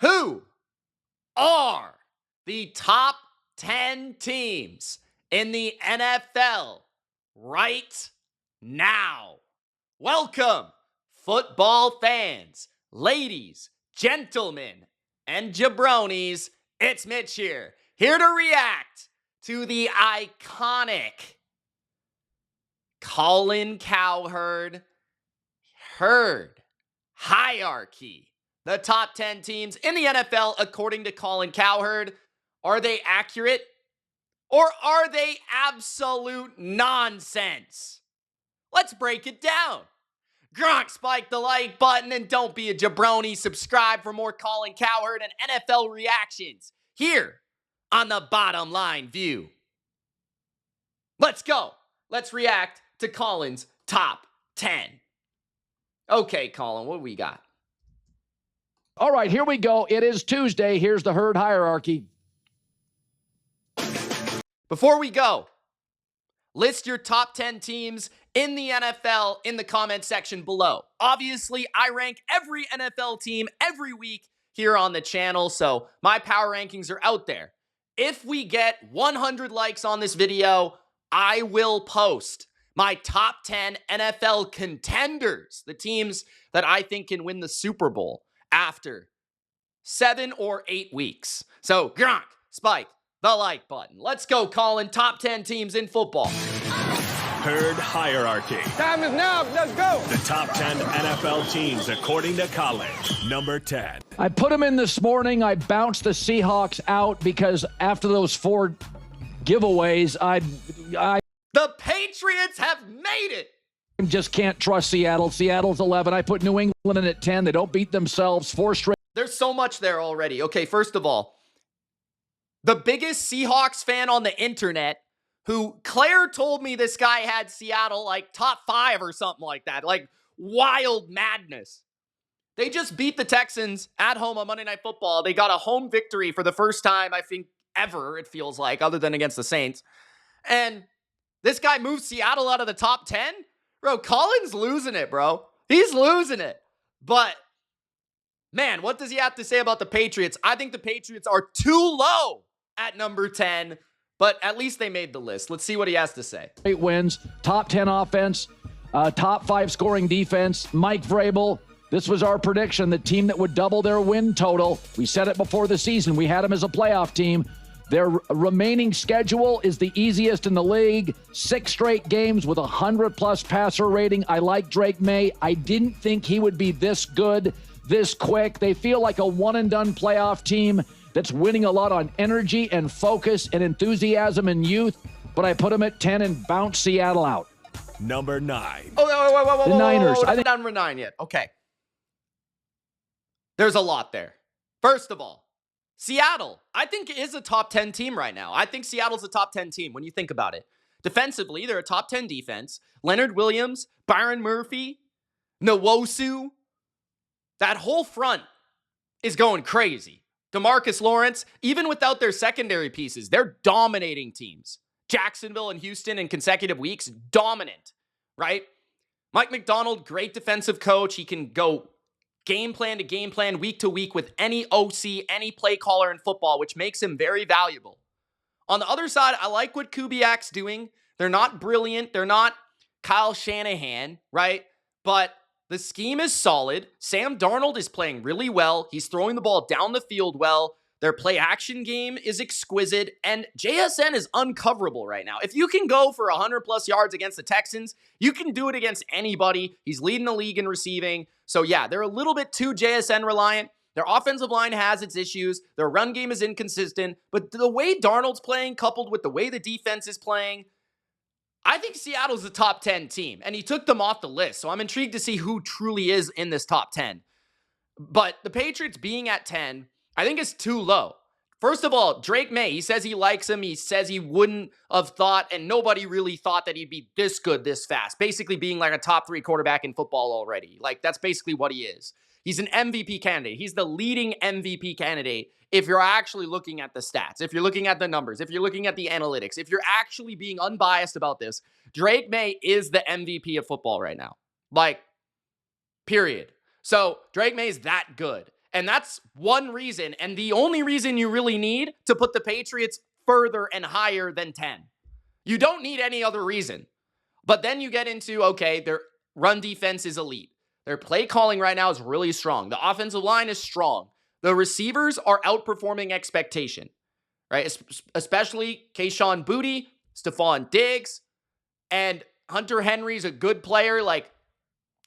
Who are the top 10 teams in the NFL right now? Welcome, football fans, ladies, gentlemen, and jabronis. It's Mitch here to react to the iconic Colin Cowherd herd hierarchy. The top 10 teams in the NFL, according to Colin Cowherd. Are they accurate? Or are they absolute nonsense? Let's break it down. Gronk, spike the like button and don't be a jabroni. Subscribe for more Colin Cowherd and NFL reactions here on the Bottom Line View. Let's go. Let's react to Colin's top 10. Okay, Colin, what do we got? All right, here we go. It is Tuesday. Here's the herd hierarchy. Before we go, list your top 10 teams in the NFL in the comment section below. Obviously, I rank every NFL team every week here on the channel, so my power rankings are out there. If we get 100 likes on this video, I will post my top 10 NFL contenders, the teams that I think can win the Super Bowl after 7 or 8 weeks. So, Gronk, spike the like button. Let's go, Colin. Top 10 teams in football. Herd hierarchy. Time is now. Let's go. The top 10 NFL teams according to Colin. Number 10. I put them in this morning. I bounced the Seahawks out because after those 4 giveaways, I The Patriots have made it. just can't trust Seattle. Seattle's 11. I put New England in at 10. They don't beat themselves. 4 straight. There's so much there already. Okay, first of all, the biggest Seahawks fan on the internet, who Claire told me this guy had Seattle like top 5 or something like that. Like wild madness. They just beat the Texans at home on Monday Night Football. They got a home victory for the first time, I think, ever, it feels like, other than against the Saints. And this guy moved Seattle out of the top 10? Bro, Colin's losing it, bro. He's losing it. But, man, what does he have to say about the Patriots? I think the Patriots are too low at number 10, but at least they made the list. Let's see what he has to say. 8 wins, top 10 offense, top 5 scoring defense. Mike Vrabel, this was our prediction, the team that would double their win total. We said it before the season. We had them as a playoff team. Their remaining schedule is the easiest in the league. 6 straight games with 100-plus passer rating. I like Drake May. I didn't think he would be this good, this quick. They feel like a one-and-done playoff team that's winning a lot on energy and focus and enthusiasm and youth. But I put them at 10 and bounce Seattle out. Number 9. Oh, The Niners. I think number 9 yet. Okay. There's a lot there. First of all, Seattle, I think, is a top 10 team right now. I think Seattle's a top 10 team when you think about it. Defensively, they're a top 10 defense. Leonard Williams, Byron Murphy, Nwosu. That whole front is going crazy. DeMarcus Lawrence, even without their secondary pieces, they're dominating teams. Jacksonville and Houston in consecutive weeks, dominant, right? Mike McDonald, great defensive coach. He can go game plan to game plan, week to week with any OC, any play caller in football, which makes him very valuable. On the other side, I like what Kubiak's doing. They're not brilliant. They're not Kyle Shanahan, right? But the scheme is solid. Sam Darnold is playing really well. He's throwing the ball down the field well. Their play action game is exquisite, and JSN is uncoverable right now. If you can go for 100-plus yards against the Texans, you can do it against anybody. He's leading the league in receiving. So, yeah, they're a little bit too JSN reliant. Their offensive line has its issues. Their run game is inconsistent. But the way Darnold's playing, coupled with the way the defense is playing, I think Seattle's a top 10 team, and he took them off the list. So I'm intrigued to see who truly is in this top 10. But the Patriots being at 10, I think it's too low. First of all, Drake May, he says he likes him. He says he wouldn't have thought, and nobody really thought that he'd be this good this fast. Basically being like a top 3 quarterback in football already. Like, that's basically what he is. He's an MVP candidate. He's the leading MVP candidate if you're actually looking at the stats, if you're looking at the numbers, if you're looking at the analytics, if you're actually being unbiased about this. Drake May is the MVP of football right now. Like, period. So Drake May is that good. And that's one reason, and the only reason you really need to put the Patriots further and higher than 10. You don't need any other reason. But then you get into, okay, their run defense is elite. Their play calling right now is really strong. The offensive line is strong. The receivers are outperforming expectation, right? Especially Kayshon Boutte, Stephon Diggs, and Hunter Henry's a good player. Like,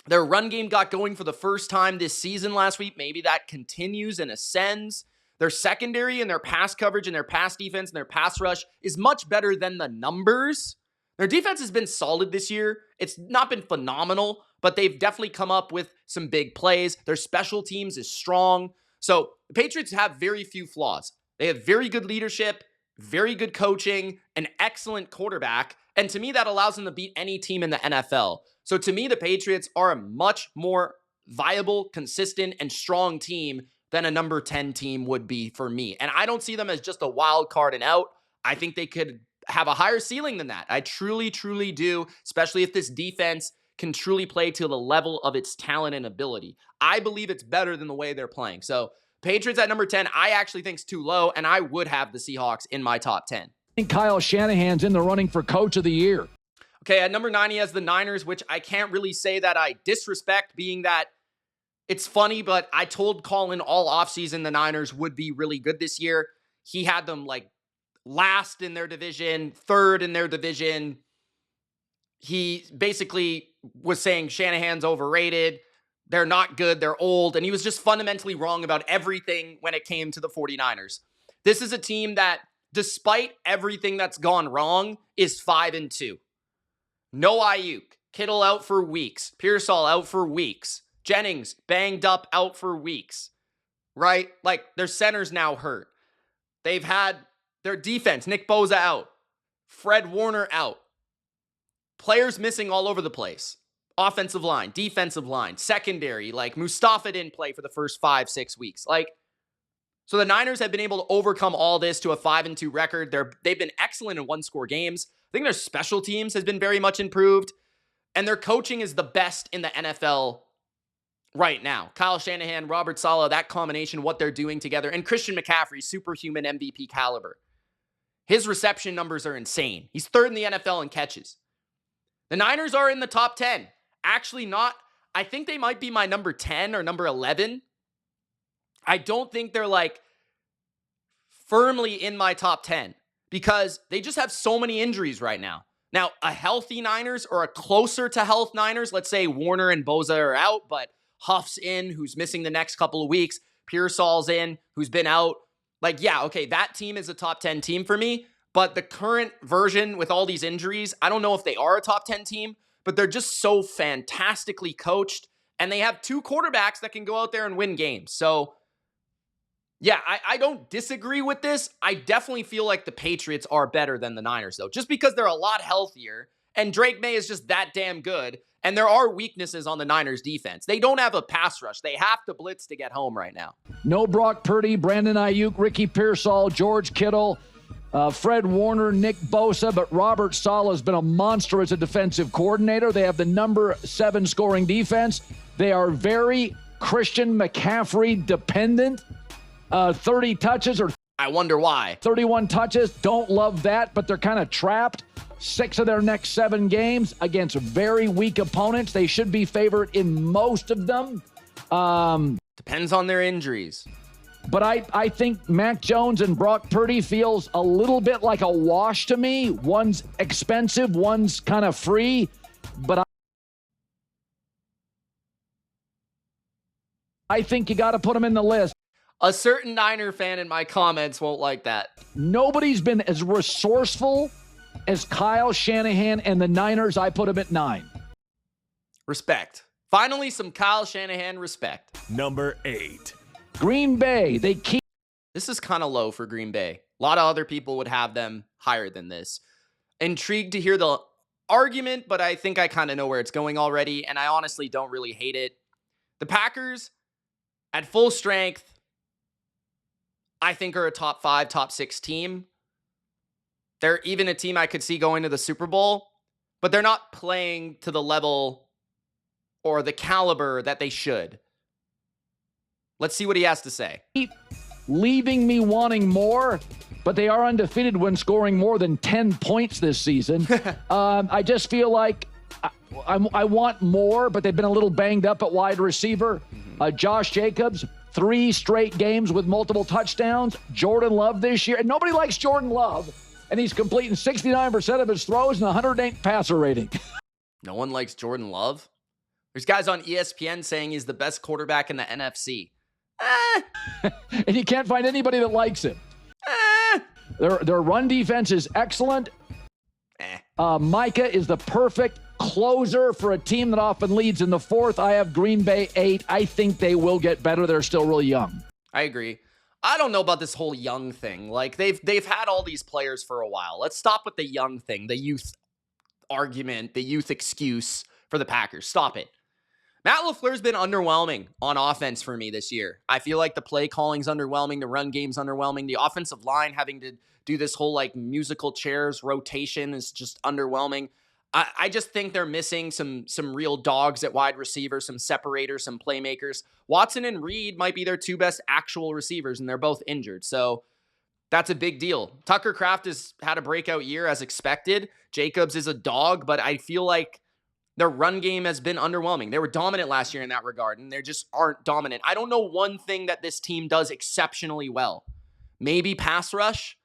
their run game got going for the first time this season last week. Maybe that continues and ascends. Their secondary and their pass coverage and their pass defense and their pass rush is much better than the numbers. Their defense has been solid this year. It's not been phenomenal, but they've definitely come up with some big plays. Their special teams is strong. So the Patriots have very few flaws. They have very good leadership, very good coaching, an excellent quarterback. And to me, that allows them to beat any team in the NFL. So to me, the Patriots are a much more viable, consistent, and strong team than a number 10 team would be for me. And I don't see them as just a wild card and out. I think they could have a higher ceiling than that. I truly, truly do, especially if this defense can truly play to the level of its talent and ability. I believe it's better than the way they're playing. So Patriots at number 10, I actually think is too low, and I would have the Seahawks in my top 10. I think Kyle Shanahan's in the running for Coach of the Year. Okay, at number 9, he has the Niners, which I can't really say that I disrespect, being that it's funny, but I told Colin all offseason the Niners would be really good this year. He had them like last in their division, third in their division. He basically was saying Shanahan's overrated. They're not good. They're old. And he was just fundamentally wrong about everything when it came to the 49ers. This is a team that, despite everything that's gone wrong, is 5-2. No Ayuk. Kittle out for weeks. Pearsall out for weeks. Jennings banged up, out for weeks. Right? Like, their center's now hurt. They've had their defense, Nick Bosa out. Fred Warner out. Players missing all over the place. Offensive line, defensive line, secondary. Like, Mustafa didn't play for the first 5-6 weeks. Like, so the Niners have been able to overcome all this to a 5-2 record. They've been excellent in one-score games. I think their special teams has been very much improved. And their coaching is the best in the NFL right now. Kyle Shanahan, Robert Saleh, that combination, what they're doing together. And Christian McCaffrey, superhuman MVP caliber. His reception numbers are insane. He's third in the NFL in catches. The Niners are in the top 10. Actually not. I think they might be my number 10 or number 11. I don't think they're like firmly in my top 10 because they just have so many injuries right now. Now, a healthy Niners or a closer to health Niners, let's say Warner and Bosa are out, but Huff's in, who's missing the next couple of weeks. Pearsall's in, who's been out. Like, yeah, okay, that team is a top 10 team for me, but the current version with all these injuries, I don't know if they are a top 10 team, but they're just so fantastically coached, and they have two quarterbacks that can go out there and win games. So, yeah, I don't disagree with this. I definitely feel like the Patriots are better than the Niners, though, just because they're a lot healthier, and Drake May is just that damn good, and there are weaknesses on the Niners defense. They don't have a pass rush. They have to blitz to get home right now. No Brock Purdy, Brandon Ayuk, Ricky Pearsall, George Kittle, Fred Warner, Nick Bosa, but Robert Saleh has been a monster as a defensive coordinator. They have the number 7 scoring defense. They are very Christian McCaffrey dependent. 30 touches or I wonder why. 31 touches. Don't love that, but they're kind of trapped. 6 of their next 7 games against very weak opponents. They should be favored in most of them. Depends on their injuries. But I think Mac Jones and Brock Purdy feels a little bit like a wash to me. One's expensive, one's kind of free. But I think you got to put them in the list. A certain Niner fan in my comments won't like that. Nobody's been as resourceful as Kyle Shanahan and the Niners. I put him at 9. Respect. Finally, some Kyle Shanahan respect. Number 8. Green Bay, they keep. This is kind of low for Green Bay. A lot of other people would have them higher than this. Intrigued to hear the argument, but I think I kind of know where it's going already, and I honestly don't really hate it. The Packers, at full strength, I think are a top 5, top 6 team. They're even a team I could see going to the Super Bowl, but they're not playing to the level or the caliber that they should. Let's see what he has to say. Leaving me wanting more, but they are undefeated when scoring more than 10 points this season. I just feel like I want more, but they've been a little banged up at wide receiver. Josh Jacobs, 3 straight games with multiple touchdowns. Jordan Love this year. And nobody likes Jordan Love. And he's completing 69% of his throws and 108 passer rating. No one likes Jordan Love? There's guys on ESPN saying he's the best quarterback in the NFC. And you can't find anybody that likes him. Their run defense is excellent. Micah is the perfect closer for a team that often leads in the fourth. I have Green Bay 8. I think they will get better. They're still really young. I agree. I don't know about this whole young thing. Like, they've had all these players for a while. Let's stop with the young thing, the youth argument, the youth excuse for the Packers. Stop it. Matt LaFleur's been underwhelming on offense for me this year. I feel like the play calling's underwhelming, the run game's underwhelming, the offensive line having to do this whole like musical chairs rotation is just underwhelming. I just think they're missing some real dogs at wide receiver, some separators, some playmakers. Watson and Reed might be their 2 best actual receivers, and they're both injured. So that's a big deal. Tucker Kraft has had a breakout year as expected. Jacobs is a dog, but I feel like their run game has been underwhelming. They were dominant last year in that regard, and they just aren't dominant. I don't know one thing that this team does exceptionally well. Maybe pass rush,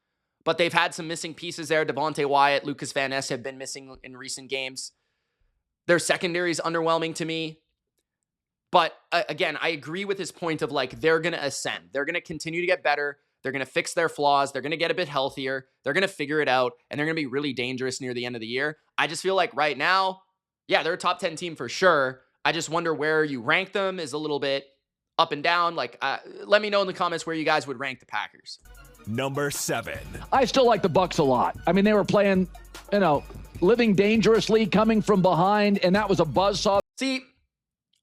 but they've had some missing pieces there. Devontae Wyatt, Lucas Van Ness have been missing in recent games. Their secondary is underwhelming to me. But again, I agree with his point of like, they're going to ascend. They're going to continue to get better. They're going to fix their flaws. They're going to get a bit healthier. They're going to figure it out, and they're going to be really dangerous near the end of the year. I just feel like right now, yeah, they're a top 10 team for sure. I just wonder where you rank them is a little bit up and down. Like, let me know in the comments where you guys would rank the Packers. Number 7. I still like the Bucs a lot. I mean, they were playing, living dangerously, coming from behind, and that was a buzzsaw. See,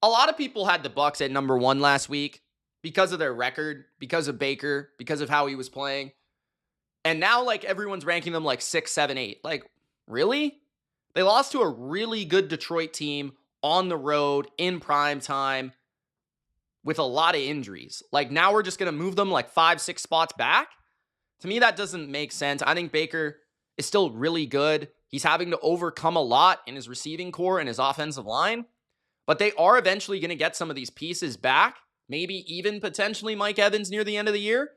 a lot of people had the Bucs at number 1 last week because of their record, because of Baker, because of how he was playing. And now, like, everyone's ranking them like 6, 7, 8. Like, really? They lost to a really good Detroit team on the road in prime time with a lot of injuries. Like, now we're just going to move them like 5, 6 spots back? To me, that doesn't make sense. I think Baker is still really good. He's having to overcome a lot in his receiving core and his offensive line. But they are eventually going to get some of these pieces back. Maybe even potentially Mike Evans near the end of the year.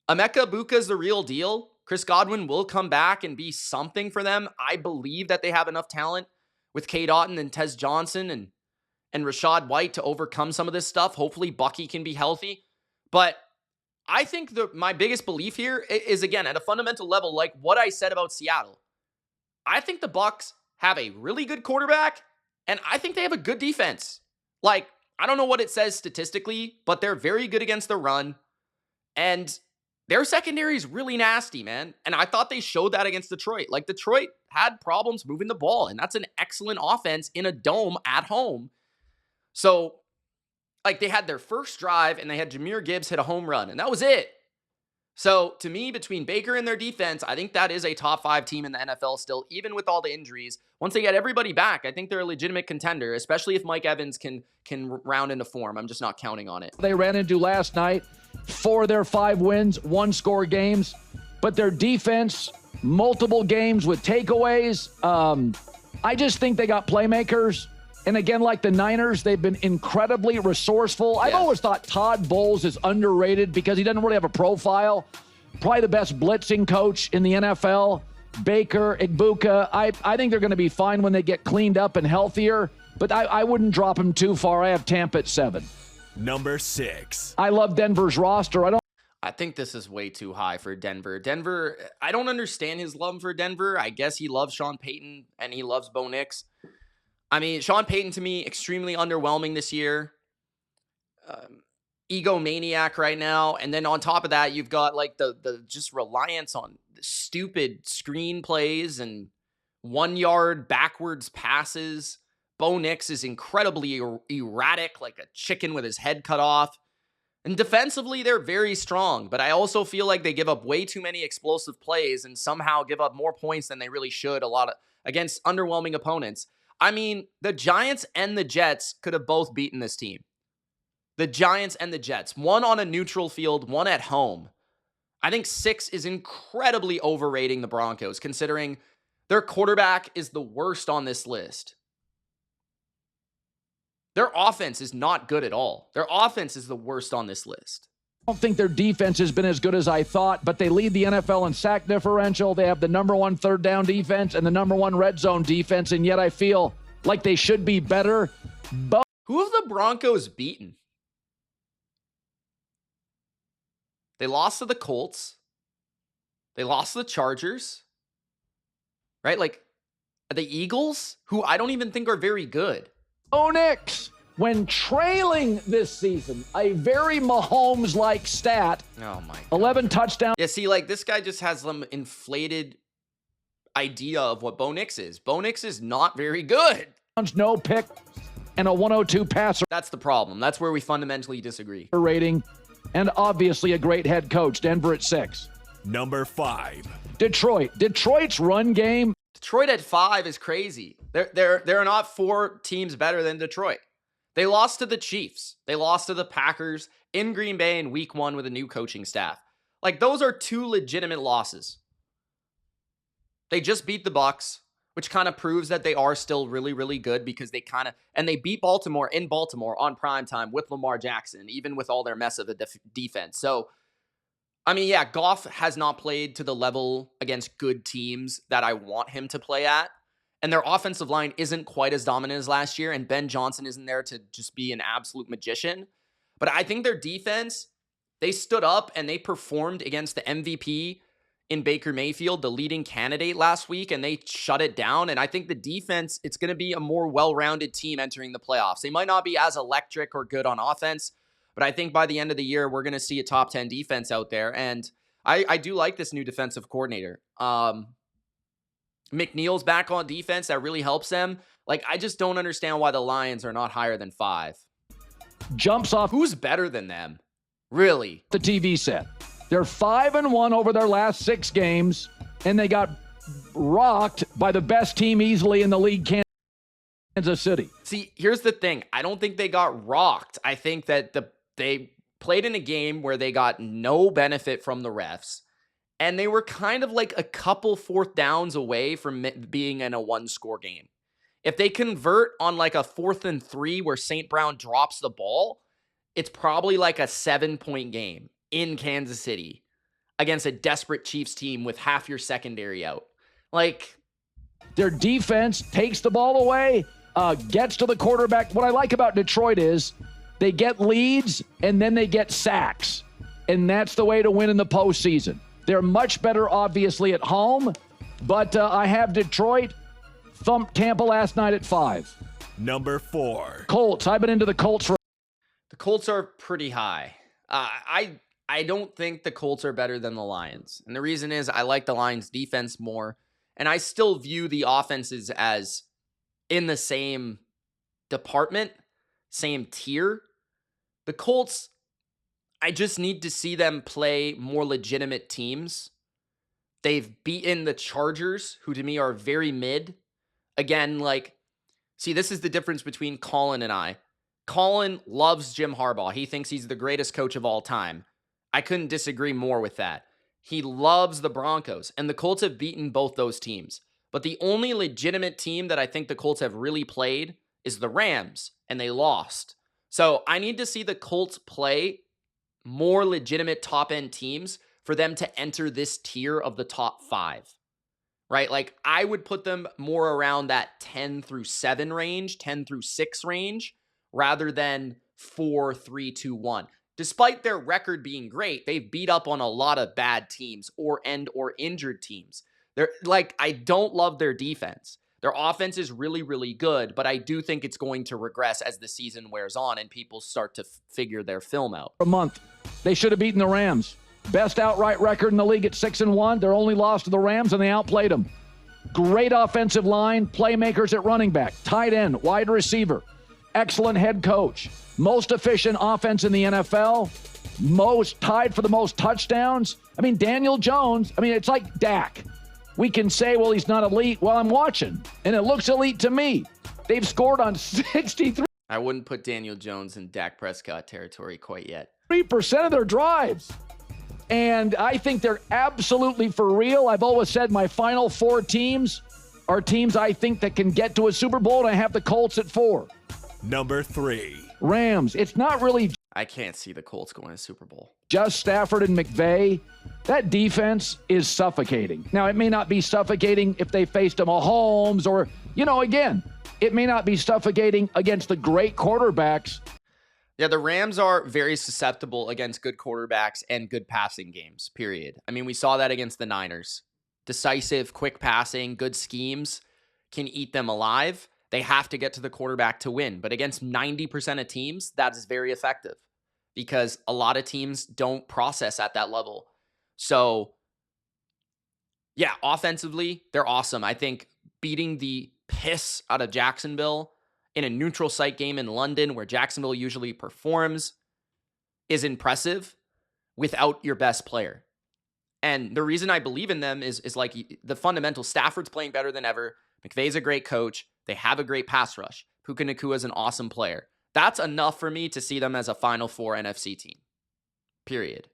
Emeka Egbuka is the real deal. Chris Godwin will come back and be something for them. I believe that they have enough talent with Cade Otton and Tez Johnson and Rashad White to overcome some of this stuff. Hopefully Bucky can be healthy. But I think my biggest belief here is, again, at a fundamental level, like what I said about Seattle. I think the Bucs have a really good quarterback, and I think they have a good defense. Like, I don't know what it says statistically, but they're very good against the run. And their secondary is really nasty, man. And I thought they showed that against Detroit. Like, Detroit had problems moving the ball, and that's an excellent offense in a dome at home. So, like, they had their first drive, and they had Jahmyr Gibbs hit a home run, and that was it. So, to me, between Baker and their defense, I think that is a top 5 team in the NFL still, even with all the injuries. Once they get everybody back, I think they're a legitimate contender, especially if Mike Evans can round into form. I'm just not counting on it. They ran into last night. 4 of their 5 wins, 1-score games. But their defense, multiple games with takeaways. I just think they got playmakers. And again, like the Niners, they've been incredibly resourceful. I've always thought Todd Bowles is underrated because he doesn't really have a profile. Probably the best blitzing coach in the NFL. Baker, Egbuka, I think they're going to be fine when they get cleaned up and healthier. But I wouldn't drop him too far. I have Tampa at 7. Number 6. I love Denver's roster. I think this is way too high for Denver. Denver, I don't understand his love for Denver. I guess he loves Sean Payton and he loves Bo Nix. I mean, Sean Payton to me, extremely underwhelming this year. Egomaniac right now. And then on top of that, you've got like the just reliance on stupid screen plays and 1-yard backwards passes. Bo Nix is incredibly erratic, like a chicken with his head cut off. And defensively, they're very strong, but I also feel like they give up way too many explosive plays and somehow give up more points than they really should against underwhelming opponents. I mean, the Giants and the Jets could have both beaten this team. the Giants and the Jets. One on a neutral field, one at home. I think 6 is incredibly overrating the Broncos, considering their quarterback is the worst on this list. Their offense is not good at all. Their offense is the worst on this list. I don't think their defense has been as good as I thought, but they lead the NFL in sack differential. They have the number 1 third down defense and the number 1 red zone defense, and yet I feel like they should be better. But who have the Broncos beaten? They lost to the Colts. They lost to the Chargers. Right? Like, the Eagles, who I don't even think are very good. Nix, when trailing this season, a very Mahomes-like stat. Oh, my God. 11 touchdowns. Yeah, see, like, this guy just has some inflated idea of what Bo Nix is. Bo Nix is not very good. No pick, and a 102 passer. That's the problem. That's where we fundamentally disagree. Rating, and obviously a great head coach. Denver at 6. Number 5. Detroit. Detroit's run game. Detroit at 5 is crazy. There are not 4 teams better than Detroit. They lost to the Chiefs. They lost to the Packers in Green Bay in week 1 with a new coaching staff. Like, those are 2 legitimate losses. They just beat the Bucs, which kind of proves that they are still really, really good because they beat Baltimore in Baltimore on primetime with Lamar Jackson, even with all their mess of a defense. So, I mean, yeah, Goff has not played to the level against good teams that I want him to play at. And their offensive line isn't quite as dominant as last year, and Ben Johnson isn't there to just be an absolute magician. But I think their defense, they stood up and they performed against the MVP in Baker Mayfield, the leading candidate last week, and they shut it down. And I think the defense, it's going to be a more well-rounded team entering the playoffs. They might not be as electric or good on offense, but I think by the end of the year, we're going to see a top 10 defense out there. And I do like this new defensive coordinator. McNeil's back on defense. That really helps them. Like, I just don't understand why the Lions are not higher than 5. Jumps off. Who's better than them? Really? The TV set. They're 5-1 over their last 6 games, and they got rocked by the best team easily in the league, Kansas City. See, here's the thing. I don't think they got rocked. I think that they played in a game where they got no benefit from the refs, and they were kind of like a couple 4th downs away from being in a 1-score game. If they convert on like a 4th and 3 where St. Brown drops the ball, it's probably like a 7-point game in Kansas City against a desperate Chiefs team with half your secondary out. Like, their defense takes the ball away, gets to the quarterback. What I like about Detroit is they get leads and then they get sacks, and that's the way to win in the postseason. They're much better, obviously, at home, but I have Detroit thumped Tampa last night at 5. Number 4. Colts. I've been into the Colts. The Colts are pretty high. I don't think the Colts are better than the Lions. And the reason is I like the Lions' defense more, and I still view the offenses as in the same department, same tier. The Colts, I just need to see them play more legitimate teams. They've beaten the Chargers, who to me are very mid. Again, like, see, this is the difference between Colin and I. Colin loves Jim Harbaugh. He thinks he's the greatest coach of all time. I couldn't disagree more with that. He loves the Broncos, and the Colts have beaten both those teams. But the only legitimate team that I think the Colts have really played is the Rams, and they lost. So I need to see the Colts play more legitimate top-end teams for them to enter this tier of the top 5, right? Like, I would put them more around that 10 through 7 range, 10 through 6 range, rather than 4, 3, 2, 1. Despite their record being great, they've beat up on a lot of bad teams or injured teams. They're like, I don't love their defense. Their offense is really, really good, but I do think it's going to regress as the season wears on and people start to figure their film out. A month. They should have beaten the Rams. Best outright record in the league at 6-1. Their only loss to the Rams, and they outplayed them. Great offensive line, playmakers at running back, tight end, wide receiver. Excellent head coach. Most efficient offense in the NFL. Tied for the most touchdowns. I mean, Daniel Jones, it's like Dak. We can say, well, he's not elite. Well, I'm watching, and it looks elite to me. They've scored on 63. I wouldn't put Daniel Jones in Dak Prescott territory quite yet. 3% of their drives. And I think they're absolutely for real. I've always said my final 4 teams are teams I think that can get to a Super Bowl, and I have the Colts at 4. Number 3. Rams. It's not really I can't see the Colts going to Super Bowl. just Stafford and McVay. That defense is suffocating. Now, it may not be suffocating if they faced a Mahomes or, again, it may not be suffocating against the great quarterbacks. Yeah, the Rams are very susceptible against good quarterbacks and good passing games, period. I mean, we saw that against the Niners. Decisive, quick passing, good schemes can eat them alive. They have to get to the quarterback to win. But against 90% of teams, that is very effective because a lot of teams don't process at that level. So, yeah, offensively, they're awesome. I think beating the piss out of Jacksonville in a neutral site game in London where Jacksonville usually performs is impressive without your best player. And the reason I believe in them is like the fundamental. Stafford's playing better than ever. McVay's a great coach. They have a great pass rush. Puka Nacua is an awesome player. That's enough for me to see them as a Final Four NFC team. Period.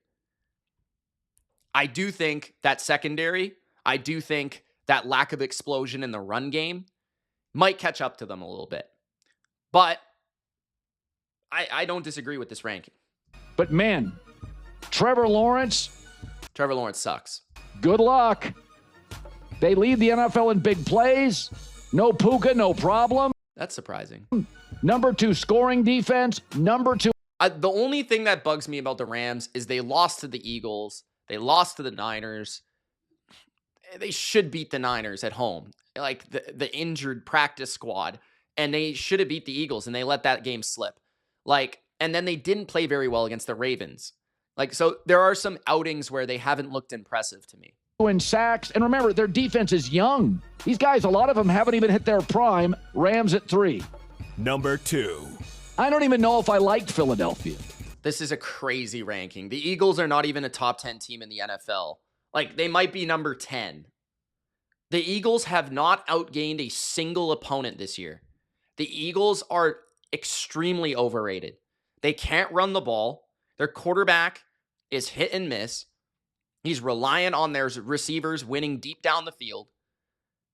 I do think that secondary, I do think that lack of explosion in the run game might catch up to them a little bit. But I don't disagree with this ranking. But man, Trevor Lawrence sucks. Good luck. They lead the NFL in big plays. No Puka, no problem. That's surprising. Number 2 scoring defense. Number 2. The only thing that bugs me about the Rams is they lost to the Eagles. They lost to the Niners. They should beat the Niners at home. Like the injured practice squad. And they should have beat the Eagles, and they let that game slip. And then they didn't play very well against the Ravens. So there are some outings where they haven't looked impressive to me. In sacks. And remember, their defense is young. These guys, a lot of them haven't even hit their prime. Rams at 3. Number 2. I don't even know if I liked Philadelphia. This is a crazy ranking. The Eagles are not even a top 10 team in the NFL. They might be number 10. The Eagles have not outgained a single opponent this year. The Eagles are extremely overrated. They can't run the ball. Their quarterback is hit and miss. He's reliant on their receivers winning deep down the field.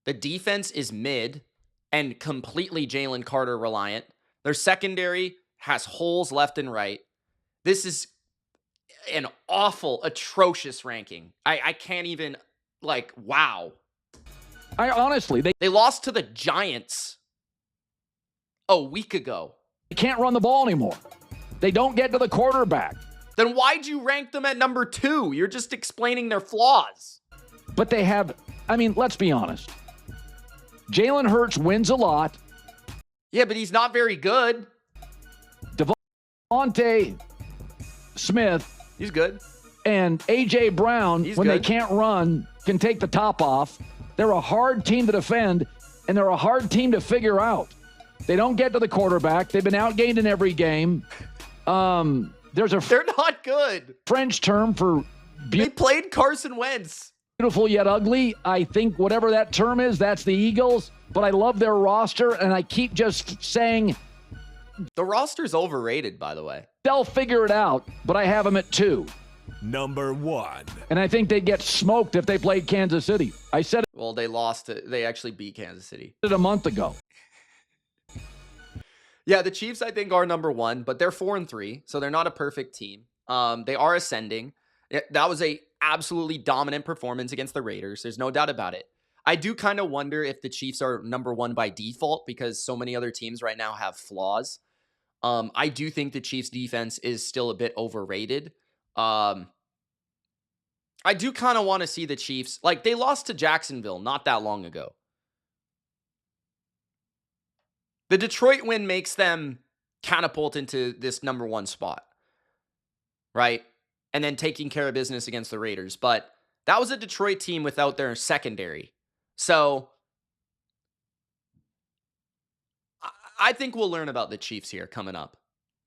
The defense is mid and completely Jalen Carter reliant. Their secondary has holes left and right. This is an awful, atrocious ranking. I can't even, wow. I honestly, They lost to the Giants a week ago. they can't run the ball anymore. They don't get to the quarterback. Then why'd you rank them at number 2? You're just explaining their flaws. But they have, let's be honest. Jalen Hurts wins a lot. Yeah, but he's not very good. Devontae Smith He's good. and A.J. Brown, He's when they good. can't run, can take the top off. They're a hard team to defend, and they're a hard team to figure out. They don't get to the quarterback. They've been outgained in every game. There's a They're not good. French term for They played Carson Wentz. beautiful yet ugly. I think whatever that term is, that's the Eagles. But I love their roster, and I keep just saying The roster's overrated, by the way. they'll figure it out, but I have them at 2. Number 1. And I think they'd get smoked if they played Kansas City. I said Well, they lost. They actually beat Kansas City. it a month ago. Yeah, the Chiefs, I think, are number 1, but they're 4-3, so they're not a perfect team. They are ascending. That was a absolutely dominant performance against the Raiders. There's no doubt about it. I do kind of wonder if the Chiefs are number 1 by default because so many other teams right now have flaws. I do think the Chiefs' defense is still a bit overrated. I do kind of want to see the Chiefs. They lost to Jacksonville not that long ago. The Detroit win makes them catapult into this number 1 spot, right? And then taking care of business against the Raiders. But that was a Detroit team without their secondary. So I think we'll learn about the Chiefs here coming up.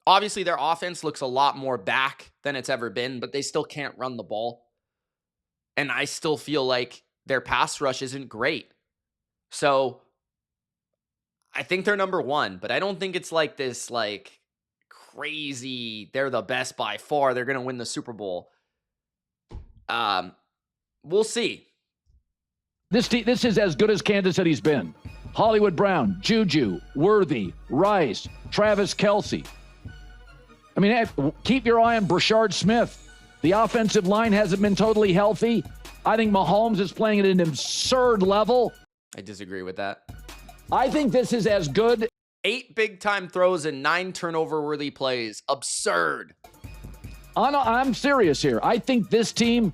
Obviously, their offense looks a lot more back than it's ever been, but they still can't run the ball. And I still feel like their pass rush isn't great. So I think they're number one, but I don't think it's like this, like, crazy, they're the best by far, they're going to win the Super Bowl. We'll see. This is as good as Kansas City's been. Hollywood Brown, Juju, Worthy, Rice, Travis Kelce. I mean, keep your eye on Brashard Smith. The offensive line hasn't been totally healthy. I think Mahomes is playing at an absurd level. I disagree with that. I think this is as good. 8 big-time throws and 9 turnover-worthy plays. Absurd. I'm serious here. I think this team,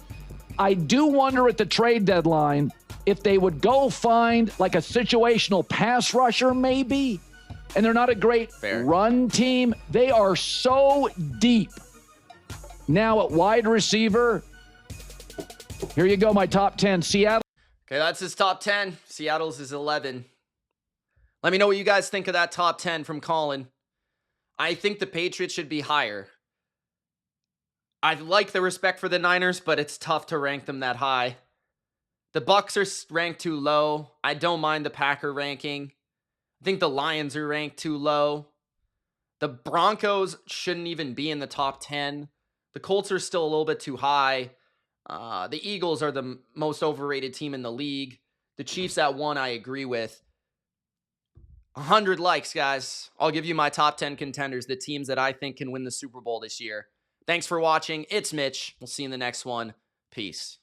I do wonder at the trade deadline if they would go find like a situational pass rusher maybe, and they're not a great run team. They are so deep now at wide receiver. Here you go, my top 10. Seattle. Okay, that's his top 10. Seattle's is 11. Let me know what you guys think of that top 10 from Colin. I think the Patriots should be higher. I like the respect for the Niners, but it's tough to rank them that high. The Bucs are ranked too low. I don't mind the Packer ranking. I think the Lions are ranked too low. The Broncos shouldn't even be in the top 10. The Colts are still a little bit too high. The Eagles are the most overrated team in the league. The Chiefs at 1, I agree with. 100 likes, guys. I'll give you my top 10 contenders, the teams that I think can win the Super Bowl this year. Thanks for watching. It's Mitch. We'll see you in the next one. Peace.